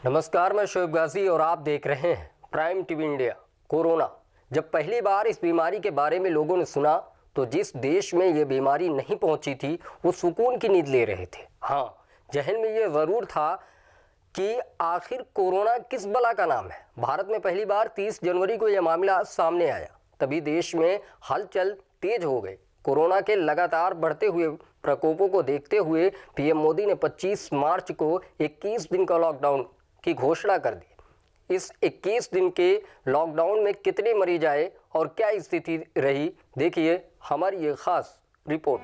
नमस्कार, मैं शोएब गाजी और आप देख रहे हैं प्राइम टीवी इंडिया। कोरोना, जब पहली बार इस बीमारी के बारे में लोगों ने सुना तो जिस देश में ये बीमारी नहीं पहुंची थी वो सुकून की नींद ले रहे थे। हाँ, जहन में ये ज़रूर था कि आखिर कोरोना किस बला का नाम है। भारत में पहली बार 30 जनवरी को यह मामला सामने आया, तभी देश में हलचल तेज हो गई। कोरोना के लगातार बढ़ते हुए प्रकोपों को देखते हुए पीएम मोदी ने 25 मार्च को 21 दिन का लॉकडाउन की घोषणा कर दी। इस 21 दिन के लॉकडाउन में कितने मरीज आए और क्या स्थिति रही, देखिए हमारी ये खास रिपोर्ट।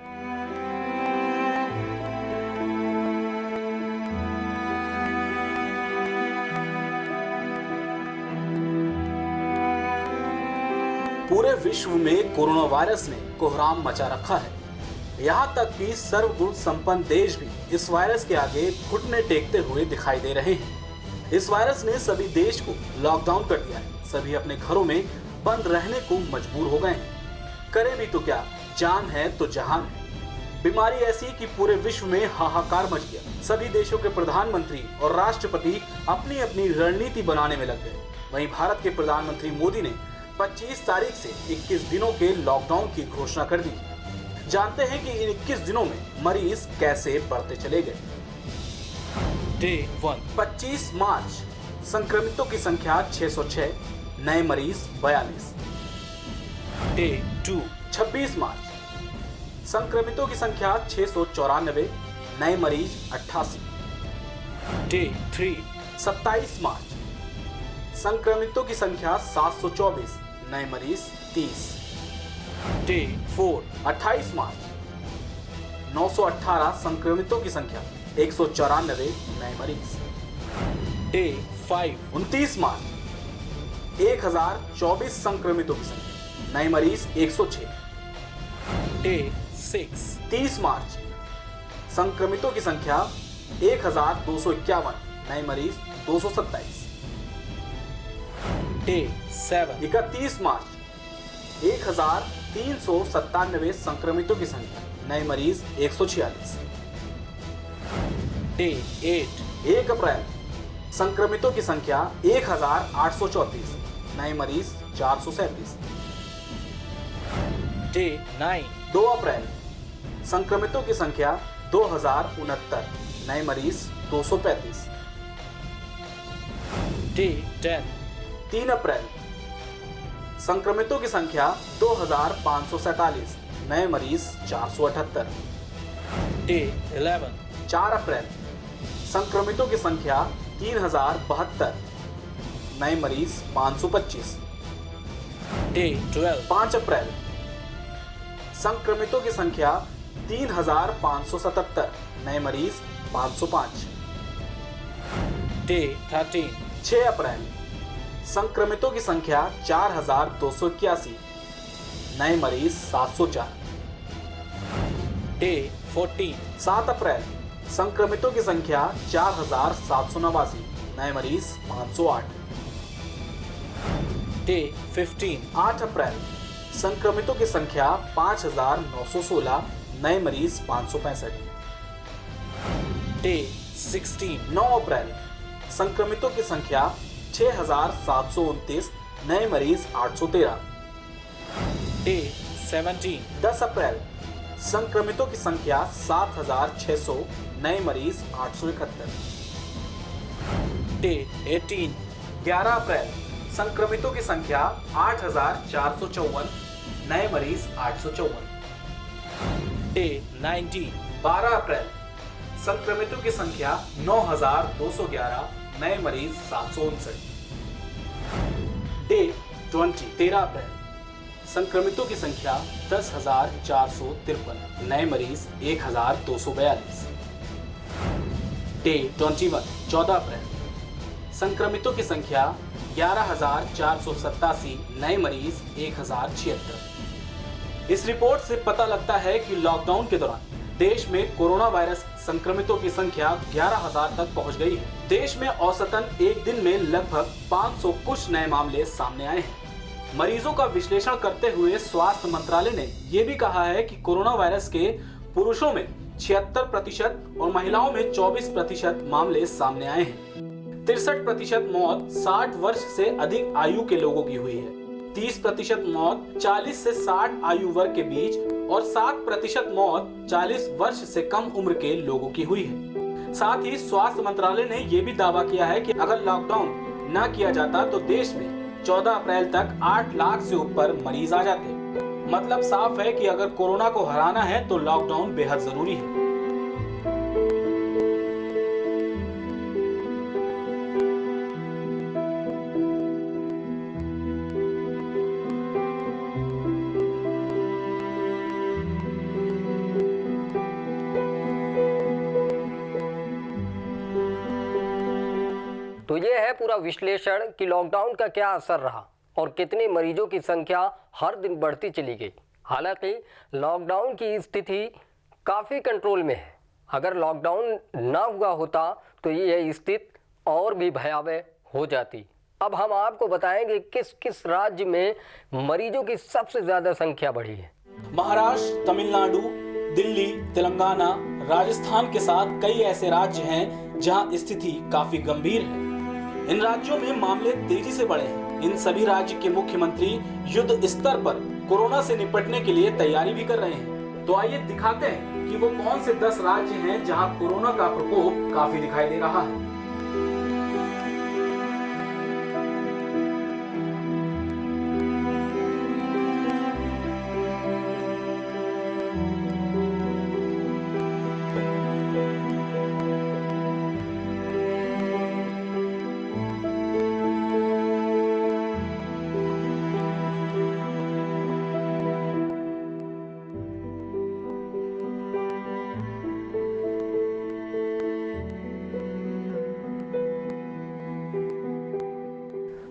पूरे विश्व में कोरोना वायरस ने कोहराम मचा रखा है। यहाँ तक कि सर्वगुण संपन्न देश भी इस वायरस के आगे घुटने टेकते हुए दिखाई दे रहे हैं। इस वायरस ने सभी देश को लॉकडाउन कर दिया है। सभी अपने घरों में बंद रहने को मजबूर हो गए हैं। करें भी तो क्या, जान है तो जहान है। बीमारी ऐसी कि पूरे विश्व में हाहाकार मच गया। सभी देशों के प्रधानमंत्री और राष्ट्रपति अपनी अपनी रणनीति बनाने में लग गए। वहीं भारत के प्रधानमंत्री मोदी ने 25 तारीख से 21 दिनों के लॉकडाउन की घोषणा कर दी। जानते हैं कि इन 21 दिनों में मरीज कैसे बढ़ते चले गए। डे 1 25 मार्च संक्रमितों की संख्या 606, नए मरीज 42। डे 2 26 मार्च संक्रमितों की संख्या 694, नए मरीज 88। डे 3 27 मार्च संक्रमितों की संख्या 724, नए मरीज 30। डे 4 28 मार्च 918 संक्रमितों की संख्या 194, नए मरीज। डे 5 29 मार्च 1024 संक्रमितों की संख्या, नए मरीज 106। डे 6 30 मार्च संक्रमितों की संख्या 1251, नए मरीज 227। डे 7 31 मार्च 1397 संक्रमितों की संख्या, नए मरीज 146। डे 8 1 अप्रैल संक्रमितों की संख्या 1834, नए मरीज 437। डे 9 2 अप्रैल संक्रमितों की संख्या 2069, नए मरीज 235। डे 10 3 अप्रैल संक्रमितों की संख्या 2547, नए मरीज 478। डे 11 4 अप्रैल संक्रमितों की संख्या 3072, नए मरीज 525। डे 12 5 अप्रैल संक्रमितों की संख्या 3577, नए मरीज 505। डे 13 6 अप्रैल संक्रमितों की संख्या 4281, नए मरीज 704। डे 14 7 अप्रैल संक्रमितों की संख्या 4789, नए मरीज 508। डे 15 8 अप्रैल संक्रमितों की संख्या 5916, नए मरीज 565। डे 16 9 अप्रैल संक्रमितों की संख्या 6729, नए मरीज 813। डे 17 10 अप्रैल संक्रमितों की संख्या 7600, नए मरीज 871। डे 18 11 अप्रैल संक्रमितों की संख्या 8454, नए मरीज 854। डे 19 12 अप्रैल संक्रमितों की संख्या 9211, नए मरीज 759। डे 20 13 अप्रैल संक्रमितों की संख्या 10,453, नए मरीज 1,242। डे 21 14 अप्रैल संक्रमितों की संख्या 11,487, नए मरीज 1,076। इस रिपोर्ट से पता लगता है कि लॉकडाउन के दौरान देश में कोरोना वायरस संक्रमितों की संख्या 11,000 तक पहुंच गई है। देश में औसतन एक दिन में लगभग 500 कुछ नए मामले सामने आए हैं। मरीजों का विश्लेषण करते हुए स्वास्थ्य मंत्रालय ने यह भी कहा है कि कोरोना वायरस के पुरुषों में 76% और महिलाओं में 24% मामले सामने आए हैं। 63% मौत 60 वर्ष से अधिक आयु के लोगों की हुई है। 30% मौत 40 से 60 आयु वर्ग के बीच और 7% मौत 40 वर्ष से कम उम्र के लोगों की हुई है। साथ ही स्वास्थ्य मंत्रालय ने यह भी दावा किया है कि अगर लॉकडाउन न किया जाता तो देश में 14 अप्रैल तक 8 लाख से ऊपर मरीज आ जाते। मतलब साफ है कि अगर कोरोना को हराना है तो लॉकडाउन बेहद जरूरी है। तो ये है पूरा विश्लेषण कि लॉकडाउन का क्या असर रहा और कितने मरीजों की संख्या हर दिन बढ़ती चली गई। हालांकि लॉकडाउन की स्थिति काफ़ी कंट्रोल में है। अगर लॉकडाउन ना हुआ होता तो ये स्थिति और भी भयावह हो जाती। अब हम आपको बताएंगे किस किस राज्य में मरीजों की सबसे ज़्यादा संख्या बढ़ी है। महाराष्ट्र, तमिलनाडु, दिल्ली, तेलंगाना, राजस्थान के साथ कई ऐसे राज्य हैं जहां स्थिति काफी गंभीर है। इन राज्यों में मामले तेजी से बढ़े हैं। इन सभी राज्य के मुख्यमंत्री युद्ध स्तर पर कोरोना से निपटने के लिए तैयारी भी कर रहे हैं। तो आइए दिखाते हैं कि वो कौन से 10 राज्य हैं जहां कोरोना का प्रकोप काफी दिखाई दे रहा है।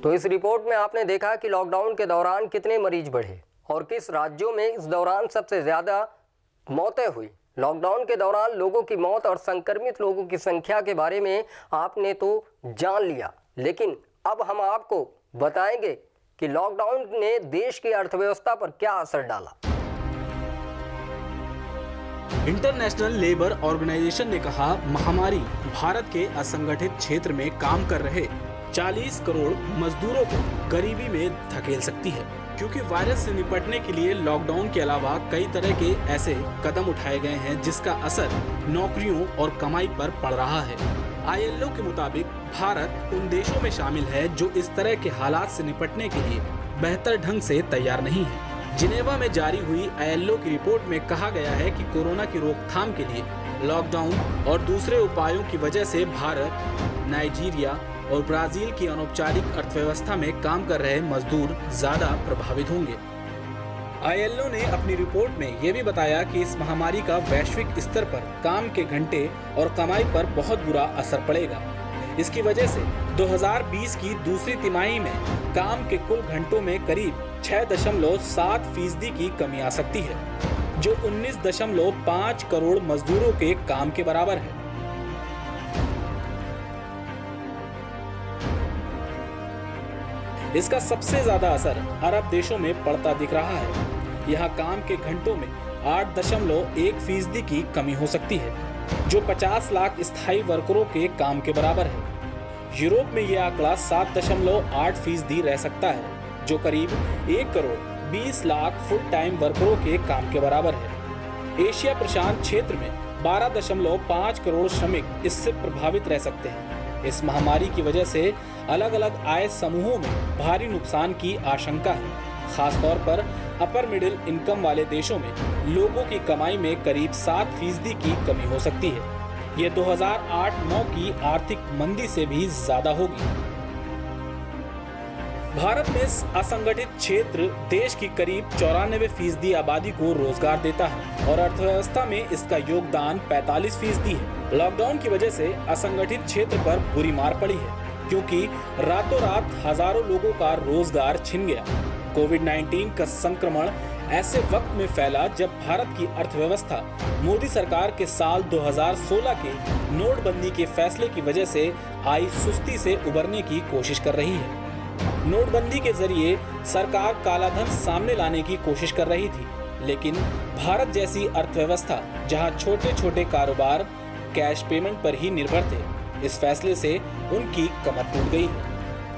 तो इस रिपोर्ट में आपने देखा कि लॉकडाउन के दौरान कितने मरीज बढ़े और किस राज्यों में इस दौरान सबसे ज़्यादा मौतें हुई। लॉकडाउन के दौरान लोगों की मौत और संक्रमित लोगों की संख्या के बारे में आपने तो जान लिया, लेकिन अब हम आपको बताएंगे कि लॉकडाउन ने देश की अर्थव्यवस्था पर क्या असर डाला। इंटरनेशनल लेबर ऑर्गेनाइजेशन ने कहा, महामारी भारत के असंगठित क्षेत्र में काम कर रहे 40 करोड़ मजदूरों को गरीबी में धकेल सकती है, क्योंकि वायरस से निपटने के लिए लॉकडाउन के अलावा कई तरह के ऐसे कदम उठाए गए हैं जिसका असर नौकरियों और कमाई पर पड़ रहा है। ILO के मुताबिक भारत उन देशों में शामिल है जो इस तरह के हालात से निपटने के लिए बेहतर ढंग से तैयार नहीं है। जिनेवा में जारी हुई ILO की रिपोर्ट में कहा गया है कि कोरोना की रोकथाम के लिए लॉकडाउन और दूसरे उपायों की वजह से भारत, नाइजीरिया और ब्राजील की अनौपचारिक अर्थव्यवस्था में काम कर रहे मजदूर ज्यादा प्रभावित होंगे। ILO ने अपनी रिपोर्ट में यह भी बताया कि इस महामारी का वैश्विक स्तर पर काम के घंटे और कमाई पर बहुत बुरा असर पड़ेगा। इसकी वजह से 2020 की दूसरी तिमाही में काम के कुल घंटों में करीब 6.7% की कमी आ सकती है, जो 19.5 करोड़ मजदूरों के काम के बराबर है। इसका सबसे ज्यादा असर अरब देशों में पड़ता दिख रहा है। यहाँ काम के घंटों में 8.1% की कमी हो सकती है, जो 50 लाख स्थायी वर्करों के काम के बराबर है। यूरोप में यह आंकड़ा 7.8% रह सकता है, जो करीब 1 करोड़ 20 लाख फुल टाइम वर्करों के काम के बराबर है। एशिया प्रशांत क्षेत्र में 12.5 करोड़ श्रमिक इससे प्रभावित रह सकते हैं। इस महामारी की वजह से अलग अलग आय समूहों में भारी नुकसान की आशंका है। खासतौर पर अपर मिडिल इनकम वाले देशों में लोगों की कमाई में करीब 7% की कमी हो सकती है। ये 2008-9 की आर्थिक मंदी से भी ज्यादा होगी। भारत में असंगठित क्षेत्र देश की करीब 94% आबादी को रोजगार देता है और अर्थव्यवस्था में इसका योगदान 45% है। लॉकडाउन की वजह से असंगठित क्षेत्र पर बुरी मार पड़ी है, क्योंकि रातों रात हजारों लोगों का रोजगार छिन गया। कोविड-19 का संक्रमण ऐसे वक्त में फैला जब भारत की अर्थव्यवस्था मोदी सरकार के साल 2016 के नोटबंदी के फैसले की वजह से आई सुस्ती से उबरने की कोशिश कर रही है। नोटबंदी के जरिए सरकार कालाधन सामने लाने की कोशिश कर रही थी, लेकिन भारत जैसी अर्थव्यवस्था जहां छोटे छोटे कारोबार कैश पेमेंट पर ही निर्भर थे, इस फैसले से उनकी कमर टूट गई है।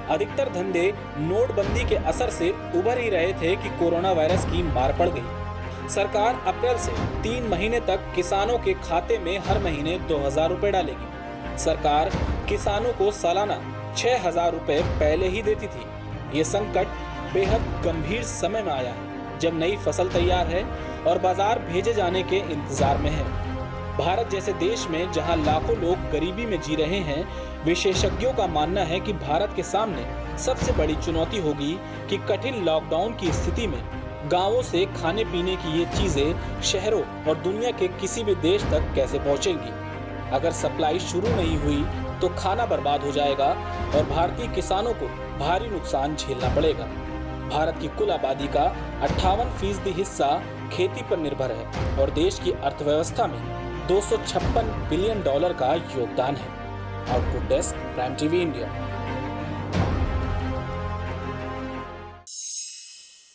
अधिकतर धंधे नोटबंदी के असर से उभर ही रहे थे कि कोरोना वायरस की मार पड़ गई। सरकार अप्रैल से 3 महीने तक किसानों के खाते में हर महीने 2000 रुपए डालेगी। सरकार किसानों को सालाना 6000 रुपए पहले ही देती थी। ये संकट बेहद गंभीर समय में आया है, जब नई फसल तैयार है और बाजार भेजे जाने के इंतजार में है। भारत जैसे देश में जहां लाखों लोग गरीबी में जी रहे हैं, विशेषज्ञों का मानना है कि भारत के सामने सबसे बड़ी चुनौती होगी कि कठिन लॉकडाउन की स्थिति में गांवों से खाने पीने की ये चीजें शहरों और दुनिया के किसी भी देश तक कैसे पहुंचेंगी। अगर सप्लाई शुरू नहीं हुई तो खाना बर्बाद हो जाएगा और भारतीय किसानों को भारी नुकसान झेलना पड़ेगा। भारत की कुल आबादी का 58% हिस्सा खेती पर निर्भर है और देश की अर्थव्यवस्था में $256 बिलियन का योगदान है। Output desk, prime TV India.